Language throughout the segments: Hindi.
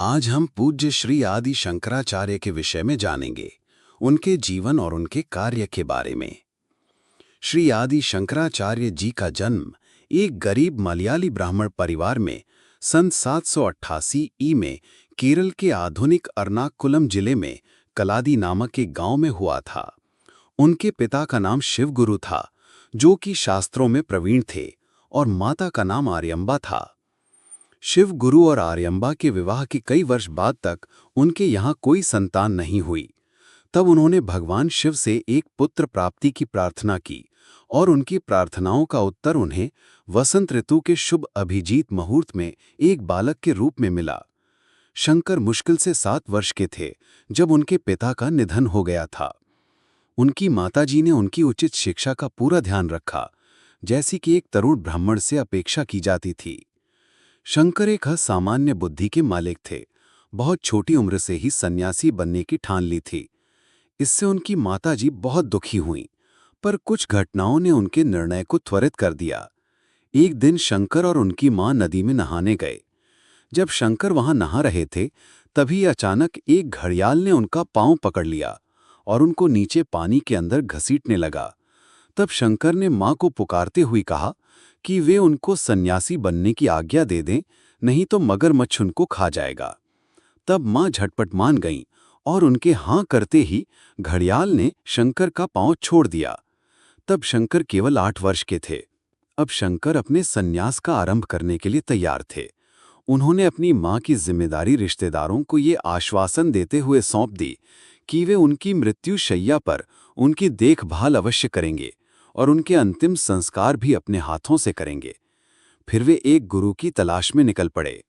आज हम पूज्य श्री आदि शंकराचार्य के विषय में जानेंगे, उनके जीवन और उनके कार्य के बारे में। श्री आदि शंकराचार्य जी का जन्म एक गरीब मलयाली ब्राह्मण परिवार में सन 788 ई में केरल के आधुनिक एर्नाकुलम जिले में कलादी नामक एक गांव में हुआ था। उनके पिता का नाम शिवगुरु था, जो कि शास्त्रों में प्रवीण थे, और माता का नाम आर्यम्बा था। शिव गुरु और आर्यम्बा के विवाह के कई वर्ष बाद तक उनके यहाँ कोई संतान नहीं हुई। तब उन्होंने भगवान शिव से एक पुत्र प्राप्ति की प्रार्थना की और उनकी प्रार्थनाओं का उत्तर उन्हें वसंत ऋतु के शुभ अभिजीत मुहूर्त में एक बालक के रूप में मिला। शंकर मुश्किल से 7 वर्ष के थे जब उनके पिता का निधन हो गया था। उनकी माताजी ने उनकी उचित शिक्षा का पूरा ध्यान रखा, जैसी कि एक तरुण ब्राह्मण से अपेक्षा की जाती थी। शंकर एक असामान्य बुद्धि के मालिक थे। बहुत छोटी उम्र से ही सन्यासी बनने की ठान ली थी। इससे उनकी माताजी बहुत दुखी हुईं, पर कुछ घटनाओं ने उनके निर्णय को त्वरित कर दिया। एक दिन शंकर और उनकी मां नदी में नहाने गए। जब शंकर वहां नहा रहे थे, तभी अचानक एक घड़ियाल ने उनका पांव पकड़ लिया और उनको नीचे पानी के अंदर घसीटने लगा। तब शंकर ने मां को पुकारते हुए कहा कि वे उनको सन्यासी बनने की आज्ञा दे दें, नहीं तो मगरमच्छ उनको खा जाएगा। तब मां झटपट मान गईं और उनके हां करते ही घड़ियाल ने शंकर का पांव छोड़ दिया। तब शंकर केवल 8 वर्ष के थे। अब शंकर अपने सन्यास का आरंभ करने के लिए तैयार थे। उन्होंने अपनी मां की जिम्मेदारी रिश्तेदारों को ये आश्वासन देते हुए सौंप दी कि वे उनकी मृत्यु शैया पर उनकी देखभाल अवश्य करेंगे और उनके अंतिम संस्कार भी अपने हाथों से करेंगे। फिर वे एक गुरु की तलाश में निकल पड़े।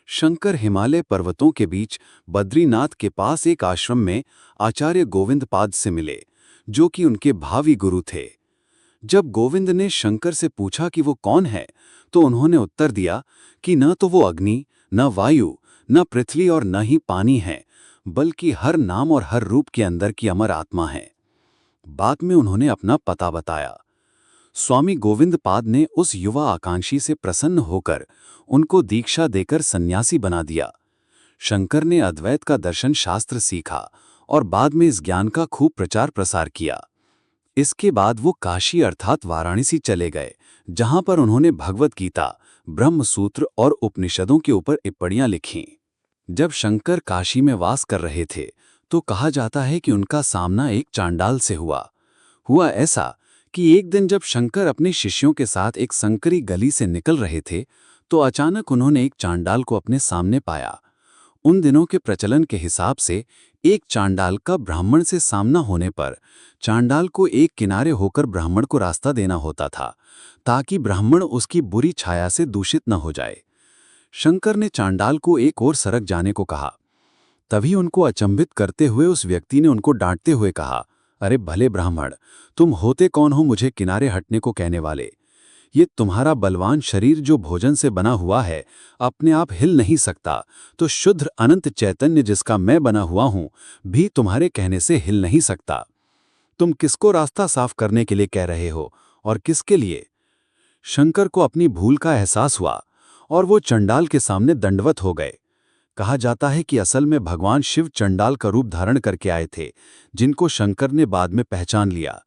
शंकर हिमालय पर्वतों के बीच बद्रीनाथ के पास एक आश्रम में आचार्य गोविंदपाद से मिले, जो कि उनके भावी गुरु थे। जब गोविंद ने शंकर से पूछा कि वो कौन है, तो उन्होंने उत्तर दिया कि न तो वो अग्नि, न वायु, न पृथ्वी और न ही पानी है, बल्कि हर नाम और हर रूप के अंदर की अमर आत्मा है। बाद में उन्होंने अपना पता बताया। स्वामी गोविंदपाद ने उस युवा आकांक्षी से प्रसन्न होकर उनको दीक्षा देकर सन्यासी बना दिया। शंकर ने अद्वैत का दर्शन शास्त्र सीखा और बाद में इस ज्ञान का खूब प्रचार प्रसार किया। इसके बाद वो काशी अर्थात वाराणसी चले गए, जहां पर उन्होंने भगवत गीता, ब्रह्मसूत्र और उपनिषदों के ऊपर टिप्पणियां लिखीं। जब शंकर काशी में वास कर रहे थे, तो कहा जाता है कि उनका सामना एक चांडाल से हुआ ऐसा कि एक दिन जब शंकर अपने शिष्यों के साथ एक संकरी गली से निकल रहे थे, तो अचानक उन्होंने एक चांडाल को अपने सामने पाया। उन दिनों के प्रचलन के हिसाब से एक चांडाल का ब्राह्मण से सामना होने पर चांडाल को एक किनारे होकर ब्राह्मण को रास्ता देना होता था, ताकि ब्राह्मण उसकी बुरी छाया से दूषित न हो जाए। शंकर ने चांडाल को एक और सरक जाने को कहा। तभी उनको अचंभित करते हुए उस व्यक्ति ने उनको डांटते हुए कहा, अरे भले ब्राह्मण, तुम होते कौन हो मुझे किनारे हटने को कहने वाले? ये तुम्हारा बलवान शरीर जो भोजन से बना हुआ है, अपने आप हिल नहीं सकता, तो शुद्ध अनंत चैतन्य जिसका मैं बना हुआ हूं भी तुम्हारे कहने से हिल नहीं सकता। तुम किसको रास्ता साफ करने के लिए कह रहे हो और किसके लिए? शंकर को अपनी भूल का एहसास हुआ और वो चंडाल के सामने दंडवत हो गए। कहा जाता है कि असल में भगवान शिव चंडाल का रूप धारण करके आए थे, जिनको शंकर ने बाद में पहचान लिया।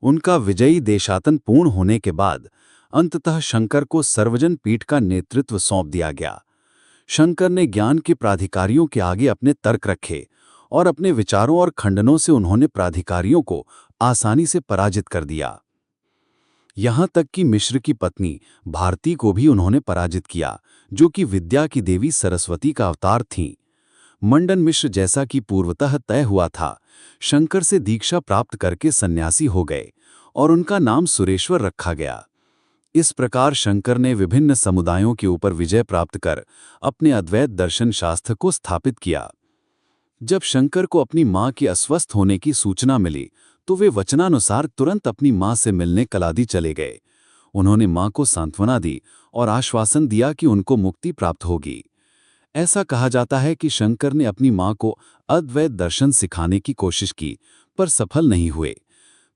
उनका विजयी देशाटन पूर्ण होने के बाद अंततः शंकर को सर्वजन पीठ का नेतृत्व सौंप दिया गया। शंकर ने ज्ञान के प्राधिकारियों के आगे अपने तर्क रखे और अपने विचारों और खंडनों से उन्होंने प्राधिकारियों को आसानी से पराजित कर दिया। यहाँ तक कि मिश्र की पत्नी भारती को भी उन्होंने पराजित किया, जो कि विद्या की देवी सरस्वती का अवतार थीं। मंडन मिश्र, जैसा कि पूर्वतः तय हुआ था, शंकर से दीक्षा प्राप्त करके सन्यासी हो गए और उनका नाम सुरेश्वर रखा गया। इस प्रकार शंकर ने विभिन्न समुदायों के ऊपर विजय प्राप्त कर अपने अद्वैत दर्शन शास्त्र को स्थापित किया। जब शंकर को अपनी मां के अस्वस्थ होने की सूचना मिली, तो वे वचनानुसार तुरंत अपनी मां से मिलने कलादी चले गए। उन्होंने मां को सांत्वना दी और आश्वासन दिया कि उनको मुक्ति प्राप्त होगी। ऐसा कहा जाता है कि शंकर ने अपनी मां को अद्वैत दर्शन सिखाने की कोशिश की, पर सफल नहीं हुए।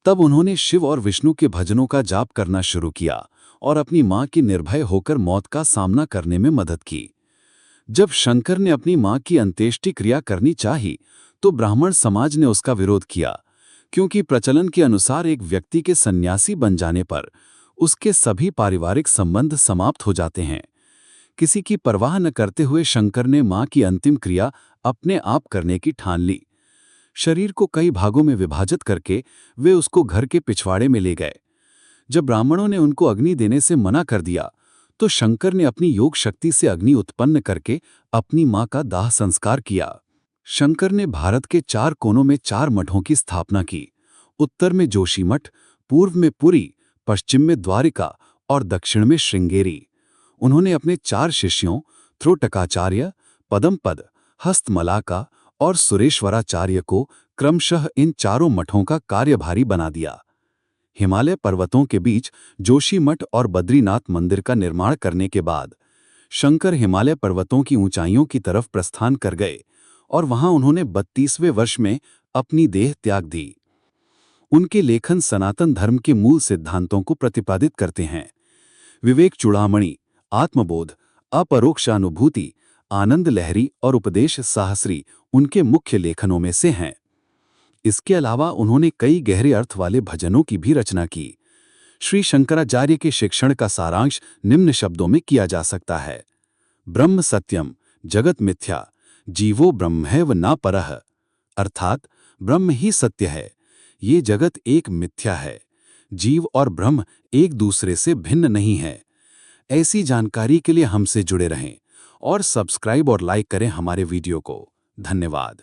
तब उन्होंने शिव और विष्णु के भजनों का जाप करना शुरू किया और अपनी मां की निर्भय होकर मौत का सामना करने में मदद की। जब शंकर ने अपनी मां की अंत्येष्टि क्रिया करनी चाही तो ब्राह्मण समाज ने उसका विरोध किया, क्योंकि प्रचलन के अनुसार एक व्यक्ति के सन्यासी बन जाने पर उसके सभी पारिवारिक संबंध समाप्त हो जाते हैं। किसी की परवाह न करते हुए शंकर ने मां की अंतिम क्रिया अपने आप करने की ठान ली। शरीर को कई भागों में विभाजित करके वे उसको घर के पिछवाड़े में ले गए। जब ब्राह्मणों ने उनको अग्नि देने से मना कर दिया तो शंकर ने अपनी योग शक्ति से अग्नि उत्पन्न करके अपनी मां का दाह संस्कार किया। शंकर ने भारत के 4 कोनों में 4 मठों की स्थापना की। उत्तर में जोशीमठ, पूर्व में पुरी, पश्चिम में द्वारिका और दक्षिण में श्रृंगेरी। उन्होंने अपने 4 शिष्यों त्रोटकाचार्य, पदमपद, हस्तमलाका और सुरेश्वराचार्य को क्रमशः इन 4 मठों का कार्यभारी बना दिया। हिमालय पर्वतों के बीच जोशीमठ और बद्रीनाथ मंदिर का निर्माण करने के बाद शंकर हिमालय पर्वतों की ऊंचाइयों की तरफ प्रस्थान कर गए और वहां उन्होंने 32वें वर्ष में अपनी देह त्याग दी। उनके लेखन सनातन धर्म के मूल सिद्धांतों को प्रतिपादित करते हैं। विवेक चूड़ामणि, आत्मबोध, अपरोक्षानुभूति, आनंद लहरी और उपदेश साहस्री उनके मुख्य लेखनों में से हैं। इसके अलावा उन्होंने कई गहरे अर्थ वाले भजनों की भी रचना की। श्री शंकराचार्य के शिक्षण का सारांश निम्न शब्दों में किया जा सकता है: ब्रह्म सत्यम, जगत मिथ्या, जीवो ब्रह्मैव न परः। अर्थात ब्रह्म ही सत्य है, ये जगत एक मिथ्या है, जीव और ब्रह्म एक दूसरे से भिन्न नहीं है। ऐसी जानकारी के लिए हमसे जुड़े रहें और सब्सक्राइब और लाइक करें हमारे वीडियो को। धन्यवाद।